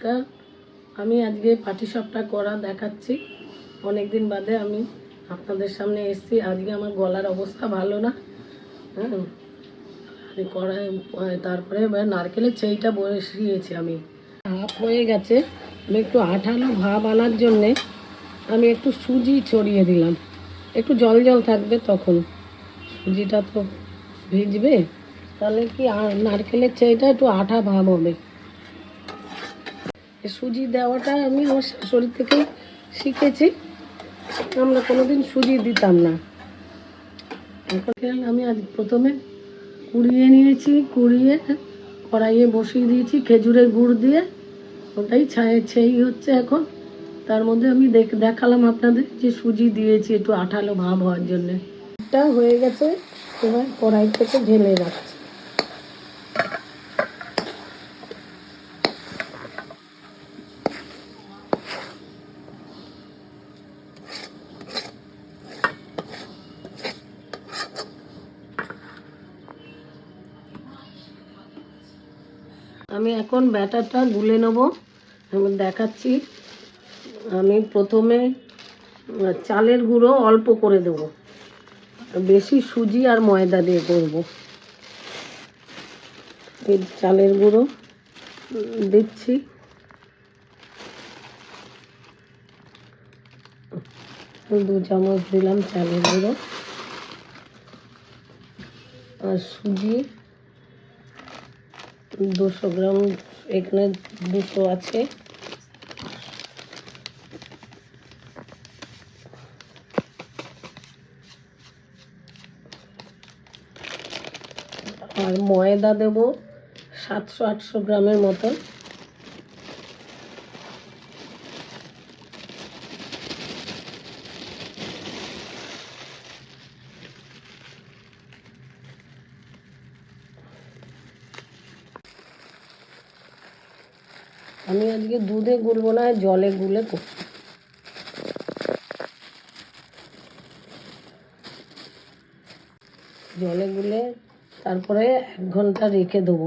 নমস্কার, আমি আজকে পাটিসাপটা করা দেখাচ্ছি। অনেক দিন বাদে আমি আপনাদের সামনে এসেছি। আজকে আমার গলার অবস্থা ভালো না। কড়াই তারপরে নারকেলের ছেইটা বসিয়েছি। আমি হাফ হয়ে গেছে। আমি একটু আঠালো ভাব আনার জন্যে আমি একটু সুজি ছড়িয়ে দিলাম। একটু জল জল থাকবে, তখন সুজিটা তো ভিজবে, তাহলে কি নারকেলের ছেইটা একটু আঠা ভাব হবে। সুজি দেওয়াটা আমি আমার শাশুড়ি থেকেই শিখেছি। আমরা কোনোদিন সুজি দিতাম না। এখন আমি আজ প্রথমে কুড়িয়ে নিয়েছি, কুড়িয়ে কড়াইয়ে বসিয়ে দিয়েছি খেজুরের গুড় দিয়ে। ওটাই ছেই হচ্ছে এখন। তার মধ্যে আমি দেখালাম আপনাদের যে সুজি দিয়েছি একটু আঠালো ভাব হওয়ার জন্যে। এটা হয়ে গেছে, এবার কড়াই থেকে ঢেলে রাখছি। আমি এখন ব্যাটারটা গুলে নেব। আমি দেখাচ্ছি। আমি প্রথমে চালের গুঁড়ো অল্প করে দেব, বেশি সুজি আর ময়দা দিয়ে করব। এই চালের গুঁড়ো দিচ্ছি, দু চামচ দিলাম চালের গুঁড়ো। আর সুজি 200 গ্রাম, এখানে 200 আছে। আর ময়দা দেব 700-800 গ্রামের মতো। আমি আজকে দুধে গুলবো না, জলে গুলে করব। জলে গুলে তারপরে 1 ঘন্টা রেখে দেবো।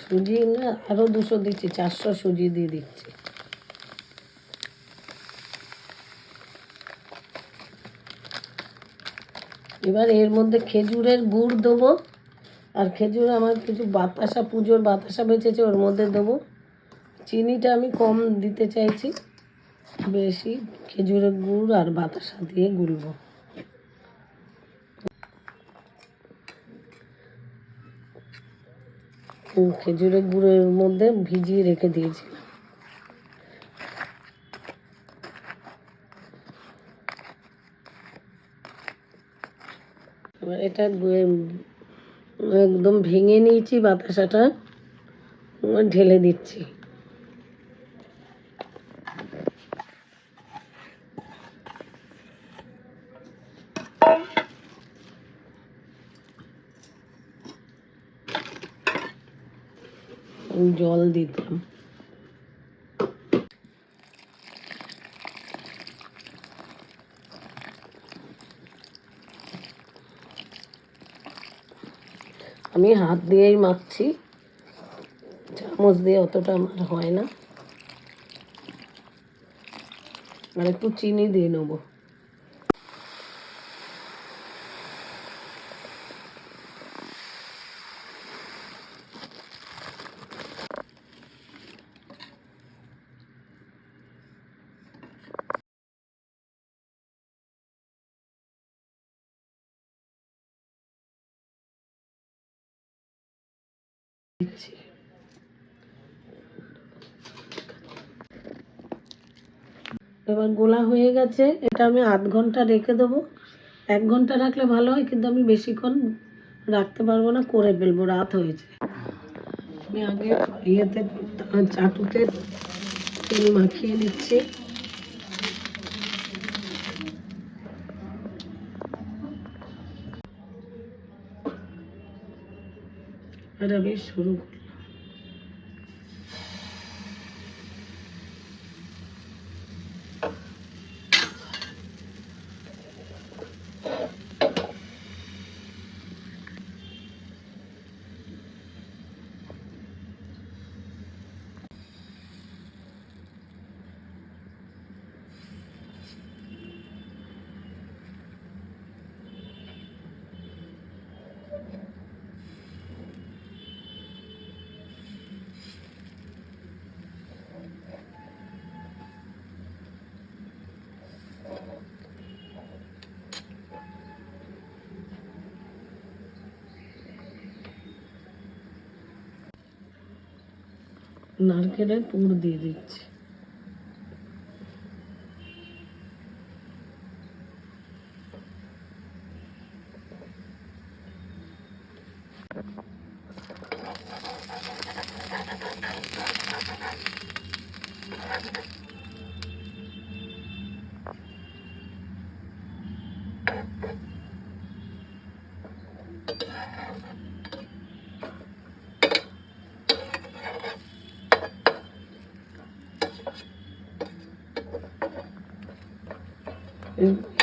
সুজি না আরও 200 দিচ্ছি, 400 সুজি দিয়ে দিচ্ছি। এবার এর মধ্যে খেজুরের গুড় দেবো। আর খেজুর আমার কিছু বাতাসা, পুজোর বাতাসা বেঁচেছে, ওর মধ্যে দেবো। চিনিটা আমি কম দিতে চাইছি, বেশি খেজুরের গুড় আর বাতাসা দিয়ে গুলব। খেজুরের গুড়ের মধ্যে ভিজিয়ে রেখে দিয়েছিলাম। এবার এটা একদম ভেঙে নিয়েছি, বাতাসাটা ঢেলে দিচ্ছি। জল দিতাম। আমি হাত দিয়েই মাখছি, চামচ দিয়ে অতটা আমার হয় না। আর একটু চিনি দিয়ে নেবো। এবার গোলা হয়ে গেছে, এটা আমি আধ ঘন্টা রেখে দেবো। 1 ঘন্টা রাখলে ভালো হয়, কিন্তু আমি বেশিক্ষণ রাখতে পারবো না, করে ফেলবো, রাত হয়েছে। আমি আগে ইয়েতে চাটুতে তেল মাখিয়ে নিচ্ছি। আর আমি শুরু করলাম। নারকেলের পুর দিয়ে দিচ্ছি।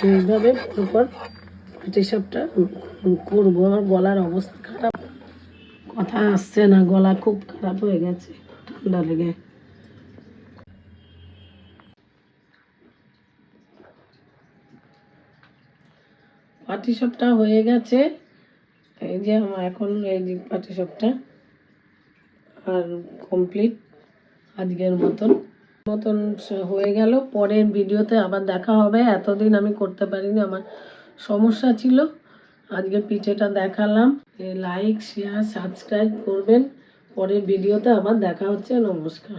এইভাবে পরপর পাটিসাপটা করবো। আমার গলার অবস্থা খারাপ, কথা আসছে না, গলা খুব খারাপ হয়ে গেছে ঠান্ডা লেগে। পাটিসাপটা হয়ে গেছে, এই যে আমার এখন এই যে পাটিসাপটা আর কমপ্লিট আজকের মতন হয়ে গেল। পরের ভিডিওতে আবার দেখা হবে। এতদিন আমি করতে পারিনি, আমার সমস্যা ছিল। আজকে পিঠেটা দেখালাম। লাইক শেয়ার সাবস্ক্রাইব করবেন। পরের ভিডিওতে আবার দেখা হচ্ছে। নমস্কার।